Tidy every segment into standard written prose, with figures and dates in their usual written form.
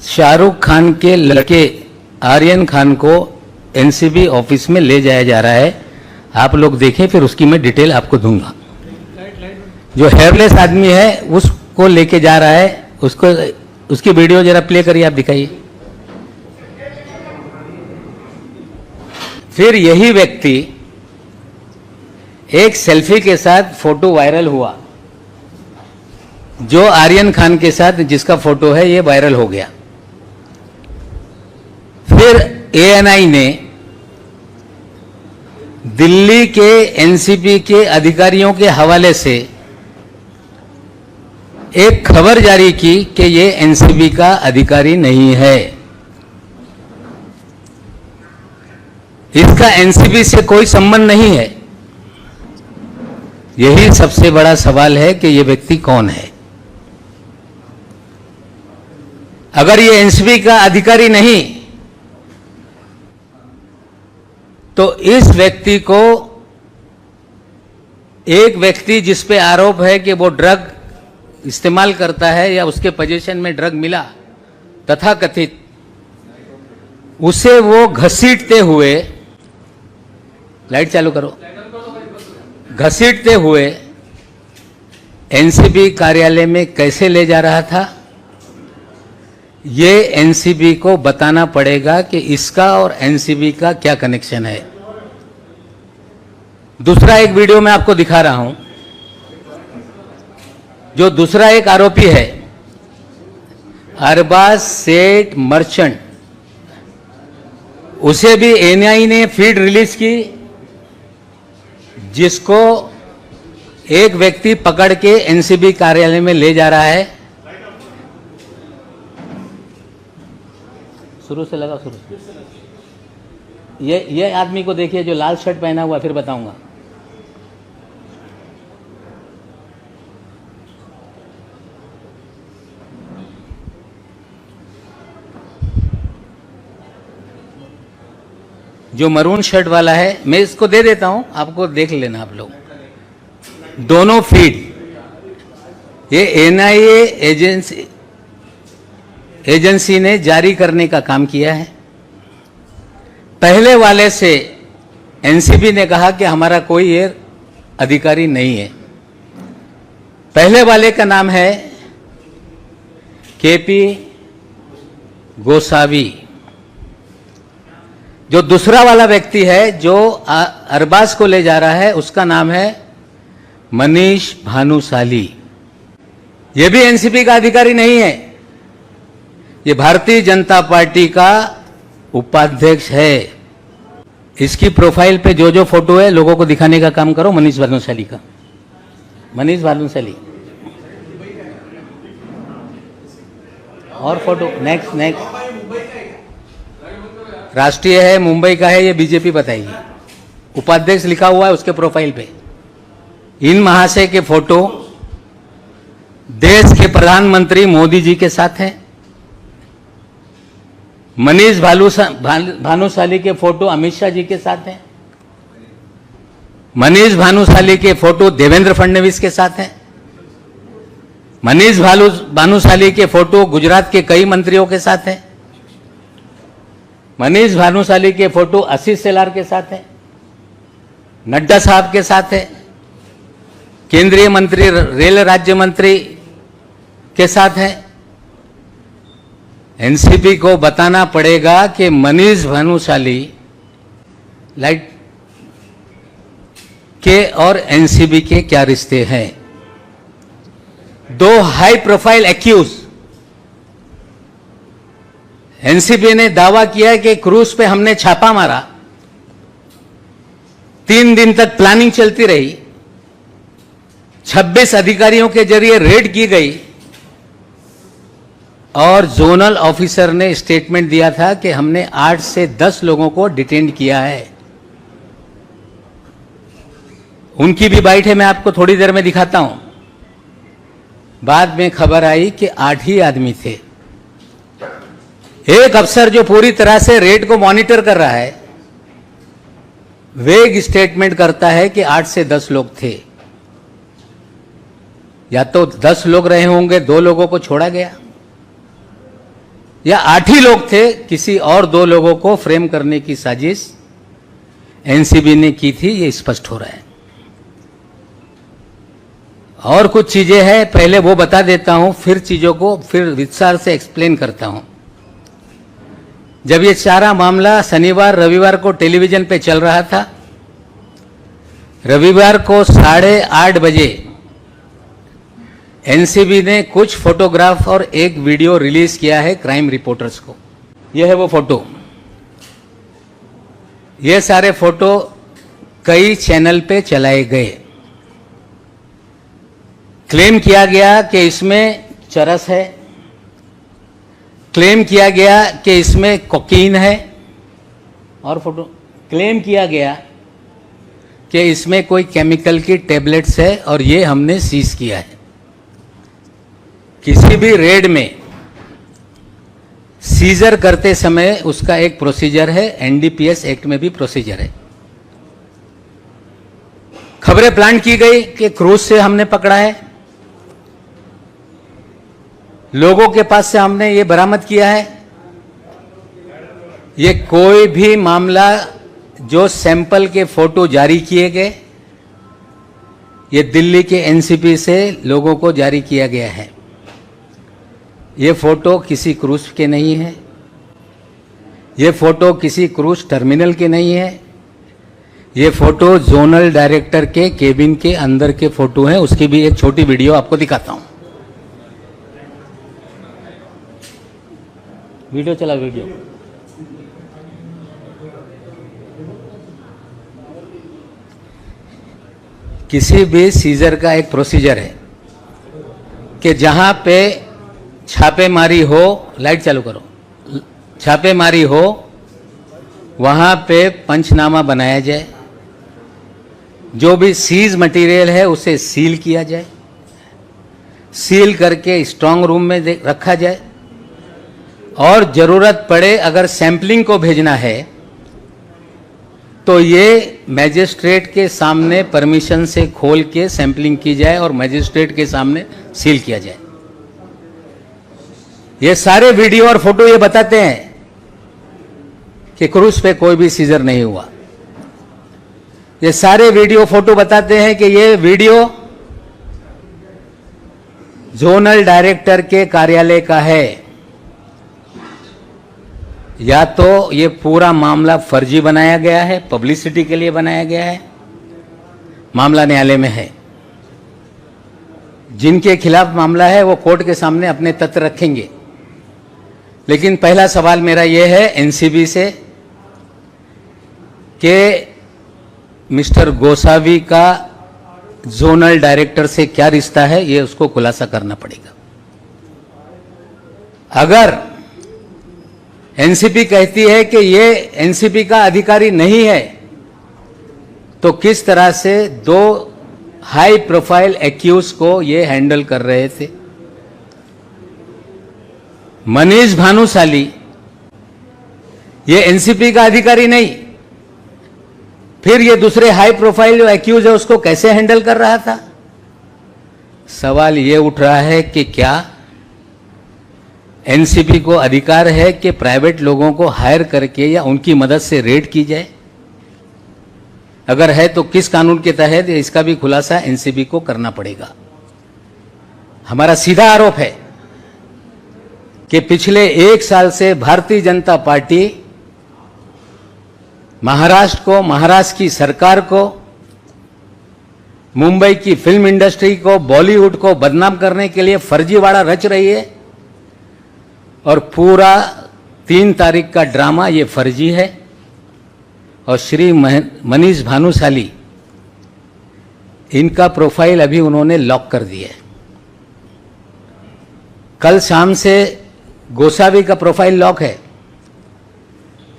शाहरुख खान के लड़के आर्यन खान को एनसीबी ऑफिस में ले जाया जा रहा है। आप लोग देखें, फिर उसकी मैं डिटेल आपको दूंगा। जो हेयरलेस आदमी है उसको लेके जा रहा है, उसको उसकी वीडियो जरा प्ले करिए, आप दिखाइए। फिर यही व्यक्ति एक सेल्फी के साथ फोटो वायरल हुआ, जो आर्यन खान के साथ जिसका फोटो है ये वायरल हो गया। फिर एएनआई ने दिल्ली के एनसीबी के अधिकारियों के हवाले से एक खबर जारी की कि ये एनसीबी का अधिकारी नहीं है, इसका एनसीबी से कोई संबंध नहीं है। यही सबसे बड़ा सवाल है कि ये व्यक्ति कौन है। अगर ये एनसीबी का अधिकारी नहीं तो इस व्यक्ति को, एक व्यक्ति जिस पे आरोप है कि वो ड्रग इस्तेमाल करता है या उसके पोजीशन में ड्रग मिला तथा कथित, उसे वो घसीटते हुए, लाइट चालू करो, घसीटते हुए एनसीबी कार्यालय में कैसे ले जा रहा था, ये एनसीबी को बताना पड़ेगा कि इसका और एनसीबी का क्या कनेक्शन है। दूसरा एक वीडियो मैं आपको दिखा रहा हूं, जो दूसरा एक आरोपी है अरबाज सेठ मर्चेंट, उसे भी एएनआई ने फीड रिलीज की, जिसको एक व्यक्ति पकड़ के एनसीबी कार्यालय में ले जा रहा है। शुरू से लगा, शुरू से। ये आदमी को देखिए जो लाल शर्ट पहना हुआ, फिर बताऊंगा। जो मरून शर्ट वाला है, मैं इसको दे देता हूं, आपको देख लेना आप लोग। दोनों फीड ये एनआईए एजेंसी ने जारी करने का काम किया है। पहले वाले से एनसीबी ने कहा कि हमारा कोई ये अधिकारी नहीं है। पहले वाले का नाम है केपी गोसावी। जो दूसरा वाला व्यक्ति है जो अरबाज को ले जा रहा है, उसका नाम है मनीष भानुशाली। यह भी एनसीबी का अधिकारी नहीं है, ये भारतीय जनता पार्टी का उपाध्यक्ष है। इसकी प्रोफाइल पे जो जो फोटो है लोगों को दिखाने का काम करो। मनीष भानुशाली का, मनीष भानुशाली और फोटो नेक्स्ट नेक्स्ट। राष्ट्रीय है, मुंबई का है, ये बीजेपी बताएगी। उपाध्यक्ष लिखा हुआ है उसके प्रोफाइल पे। इन महाशय के फोटो देश के प्रधानमंत्री मोदी जी के साथ हैं। मनीष भानुशाली के फोटो अमित शाह जी के साथ हैं। मनीष भानुशाली के फोटो देवेंद्र फडणवीस के साथ हैं। मनीष भानुशाली के फोटो गुजरात के कई मंत्रियों के साथ हैं। मनीष भानुशाली के फोटो आशीष शेलार के साथ हैं, नड्डा साहब के साथ है, केंद्रीय मंत्री, रेल राज्य मंत्री के साथ है। एनसीबी को बताना पड़ेगा कि मनीष भानुशाली लाइट के और एनसीबी के क्या रिश्ते हैं। दो हाई प्रोफाइल एक्यूज। एनसीबी ने दावा किया कि क्रूज पे हमने छापा मारा, 3 दिन तक प्लानिंग चलती रही, 26 अधिकारियों के जरिए रेड की गई और जोनल ऑफिसर ने स्टेटमेंट दिया था कि हमने 8 से 10 लोगों को डिटेन किया है। उनकी भी बाइट है, मैं आपको थोड़ी देर में दिखाता हूं। बाद में खबर आई कि 8 ही आदमी थे। एक अफसर जो पूरी तरह से रेड को मॉनिटर कर रहा है, वेग स्टेटमेंट करता है कि 8 से 10 लोग थे। या तो 10 लोग रहे होंगे, 2 लोगों को छोड़ा गया। या 8 ही लोग थे, किसी और 2 लोगों को फ्रेम करने की साजिश एनसीबी ने की थी, ये स्पष्ट हो रहा है। और कुछ चीजें हैं, पहले वो बता देता हूं, फिर चीजों को फिर विस्तार से एक्सप्लेन करता हूं। जब ये सारा मामला शनिवार रविवार को टेलीविजन पे चल रहा था, रविवार को 8:30 बजे एनसीबी ने कुछ फोटोग्राफ और एक वीडियो रिलीज किया है क्राइम रिपोर्टर्स को। यह है वो फोटो। ये सारे फोटो कई चैनल पे चलाए गए। क्लेम किया गया कि इसमें चरस है, क्लेम किया गया कि इसमें कोकीन है, और फोटो क्लेम किया गया कि इसमें कोई केमिकल की टेबलेट्स है, और ये हमने सीज किया है। किसी भी रेड में सीजर करते समय उसका एक प्रोसीजर है, एनडीपीएस एक्ट में भी प्रोसीजर है। खबरें प्लांट की गई कि क्रूज से हमने पकड़ा है, लोगों के पास से हमने ये बरामद किया है। ये कोई भी मामला जो सैंपल के फोटो जारी किए गए, ये दिल्ली के एनसीपी से लोगों को जारी किया गया है। ये फोटो किसी क्रूज के नहीं है, ये फोटो किसी क्रूज टर्मिनल के नहीं है, ये फोटो जोनल डायरेक्टर के केबिन के अंदर के फोटो हैं। उसकी भी एक छोटी वीडियो आपको दिखाता हूं। वीडियो चला, वीडियो। किसी भी सीजर का एक प्रोसीजर है कि जहां पे छापेमारी हो, लाइट चालू करो, छापेमारी हो, वहां पे पंचनामा बनाया जाए, जो भी सीज मटेरियल है उसे सील किया जाए, सील करके स्ट्रांग रूम में रखा जाए, और जरूरत पड़े अगर सैंपलिंग को भेजना है तो ये मैजिस्ट्रेट के सामने परमिशन से खोल के सैंपलिंग की जाए और मैजिस्ट्रेट के सामने सील किया जाए। ये सारे वीडियो और फोटो ये बताते हैं कि क्रूज पे कोई भी सीजर नहीं हुआ। ये सारे वीडियो फोटो बताते हैं कि ये वीडियो जोनल डायरेक्टर के कार्यालय का है। या तो ये पूरा मामला फर्जी बनाया गया है, पब्लिसिटी के लिए बनाया गया है, मामला न्यायालय में है। जिनके खिलाफ मामला है वो कोर्ट के सामने अपने तथ्य रखेंगे। लेकिन पहला सवाल मेरा यह है एनसीबी से कि मिस्टर गोसावी का जोनल डायरेक्टर से क्या रिश्ता है, ये उसको खुलासा करना पड़ेगा। अगर एनसीबी कहती है कि ये एनसीबी का अधिकारी नहीं है, तो किस तरह से 2 हाई प्रोफाइल एक्यूज को ये हैंडल कर रहे थे? मनीष भानुशाली ये एनसीबी का अधिकारी नहीं, फिर ये दूसरे हाई प्रोफाइल जो एक्यूज है उसको कैसे हैंडल कर रहा था? सवाल ये उठ रहा है कि क्या एनसीबी को अधिकार है कि प्राइवेट लोगों को हायर करके या उनकी मदद से रेड की जाए? अगर है तो किस कानून के तहत, इसका भी खुलासा एनसीबी को करना पड़ेगा। हमारा सीधा आरोप है कि पिछले 1 साल से भारतीय जनता पार्टी महाराष्ट्र को, महाराष्ट्र की सरकार को, मुंबई की फिल्म इंडस्ट्री को, बॉलीवुड को बदनाम करने के लिए फर्जीवाड़ा रच रही है। और पूरा 3 तारीख का ड्रामा ये फर्जी है। और श्री मनीष भानुशाली, इनका प्रोफाइल अभी उन्होंने लॉक कर दिया है। कल शाम से गोसावी का प्रोफाइल लॉक है,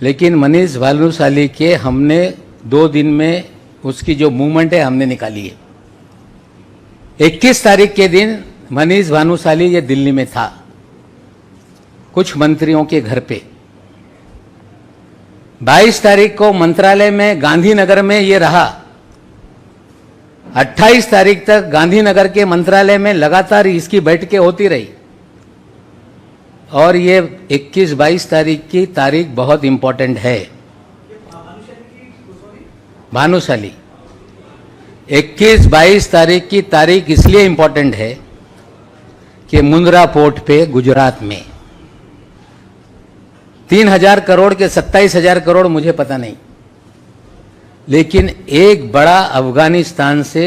लेकिन मनीष भानुशाली के हमने 2 दिन में उसकी जो मूवमेंट है हमने निकाली है। 21 तारीख के दिन मनीष भानुशाली ये दिल्ली में था, कुछ मंत्रियों के घर पे। 22 तारीख को मंत्रालय में गांधीनगर में ये रहा। 28 तारीख तक गांधीनगर के मंत्रालय में लगातार इसकी बैठकें होती रही। और ये 21-22 तारीख की तारीख बहुत इंपॉर्टेंट है। भानुशाली 21-22 तारीख की तारीख इसलिए इंपॉर्टेंट है कि मुंद्रा पोर्ट पे गुजरात में 3,000 करोड़ के 27,000 करोड़ मुझे पता नहीं, लेकिन एक बड़ा अफगानिस्तान से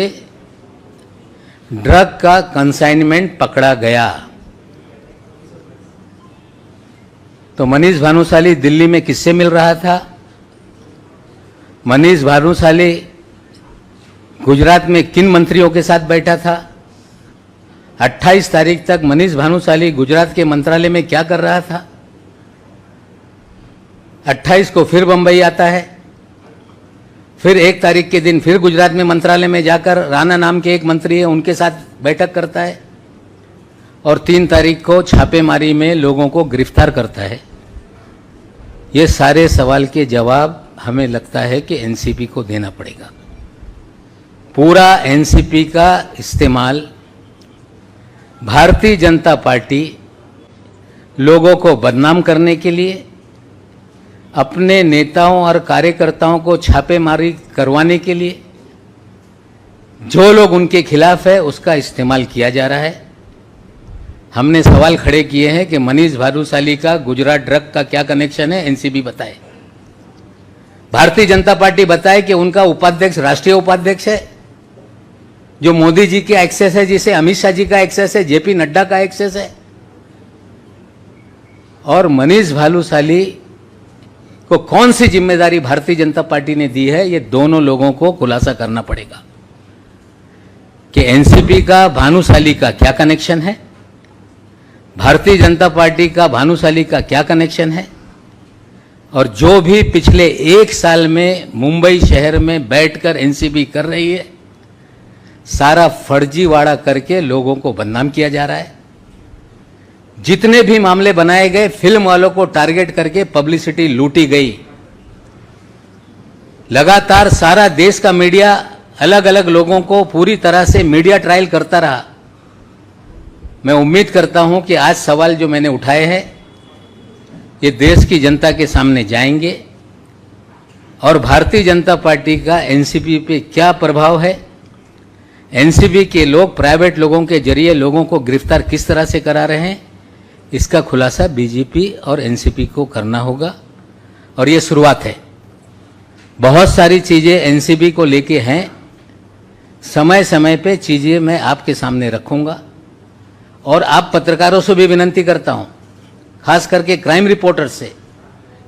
ड्रग का कंसाइनमेंट पकड़ा गया। तो मनीष भानुशाली दिल्ली में किससे मिल रहा था? मनीष भानुशाली गुजरात में किन मंत्रियों के साथ बैठा था? 28 तारीख तक मनीष भानुशाली गुजरात के मंत्रालय में क्या कर रहा था? 28 को फिर बंबई आता है, फिर 1 तारीख के दिन फिर गुजरात में मंत्रालय में जाकर राणा नाम के एक मंत्री है उनके साथ बैठक करता है, और 3 तारीख को छापेमारी में लोगों को गिरफ्तार करता है। ये सारे सवाल के जवाब हमें लगता है कि एनसीपी को देना पड़ेगा। पूरा एनसीपी का इस्तेमाल भारतीय जनता पार्टी लोगों को बदनाम करने के लिए, अपने नेताओं और कार्यकर्ताओं को छापेमारी करवाने के लिए, जो लोग उनके खिलाफ है उसका इस्तेमाल किया जा रहा है। हमने सवाल खड़े किए हैं कि मनीष भानुशाली का गुजरात ड्रग का क्या कनेक्शन है, एनसीबी बताए। भारतीय जनता पार्टी बताए कि उनका उपाध्यक्ष राष्ट्रीय उपाध्यक्ष है, जो मोदी जी का एक्सेस है, जिसे अमित शाह जी का एक्सेस है, जेपी नड्डा का एक्सेस है। और मनीष भानुशाली को कौन सी जिम्मेदारी भारतीय जनता पार्टी ने दी है, ये दोनों लोगों को खुलासा करना पड़ेगा कि एनसीपी का भानुशाली का क्या कनेक्शन है, भारतीय जनता पार्टी का भानुशाली का क्या कनेक्शन है, और जो भी पिछले 1 साल में मुंबई शहर में बैठकर एनसीपी कर रही है, सारा फर्जीवाड़ा करके लोगों को बदनाम किया जा रहा है। जितने भी मामले बनाए गए, फिल्म वालों को टारगेट करके पब्लिसिटी लूटी गई। लगातार सारा देश का मीडिया अलग अलग लोगों को पूरी तरह से मीडिया ट्रायल करता रहा। मैं उम्मीद करता हूं कि आज सवाल जो मैंने उठाए हैं ये देश की जनता के सामने जाएंगे, और भारतीय जनता पार्टी का एनसीपी पे क्या प्रभाव है, एनसीबी के लोग प्राइवेट लोगों के जरिए लोगों को गिरफ्तार किस तरह से करा रहे हैं, इसका खुलासा बीजेपी और एनसीपी को करना होगा। और ये शुरुआत है, बहुत सारी चीज़ें एनसीबी को लेके हैं। समय समय पे चीज़ें मैं आपके सामने रखूंगा, और आप पत्रकारों से भी विनती करता हूं, खास करके क्राइम रिपोर्टर से,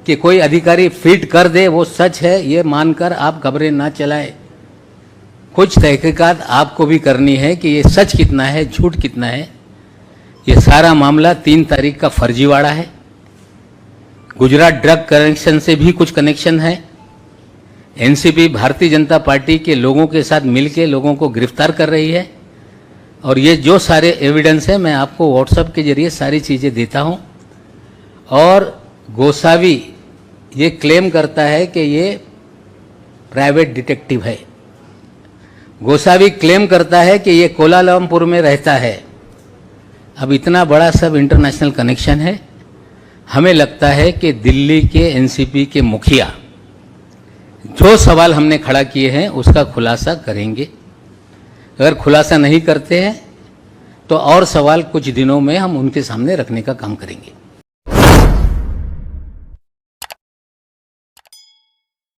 कि कोई अधिकारी फीड कर दे वो सच है ये मानकर आप खबरें ना चलाएं। कुछ तहकीकात आपको भी करनी है कि ये सच कितना है, झूठ कितना है। ये सारा मामला 3 तारीख का फर्जीवाड़ा है। गुजरात ड्रग कनेक्शन से भी कुछ कनेक्शन है। एनसीपी भारतीय जनता पार्टी के लोगों के साथ मिलकर लोगों को गिरफ्तार कर रही है, और ये जो सारे एविडेंस है मैं आपको व्हाट्सएप के जरिए सारी चीज़ें देता हूँ। और गोसावी ये क्लेम करता है कि ये प्राइवेट डिटेक्टिव है। गोसावी क्लेम करता है कि ये कोलालमपुर में रहता है। अब इतना बड़ा सब इंटरनेशनल कनेक्शन है। हमें लगता है कि दिल्ली के एनसीपी के मुखिया जो सवाल हमने खड़ा किए हैं उसका खुलासा करेंगे। अगर खुलासा नहीं करते हैं तो और सवाल कुछ दिनों में हम उनके सामने रखने का काम करेंगे।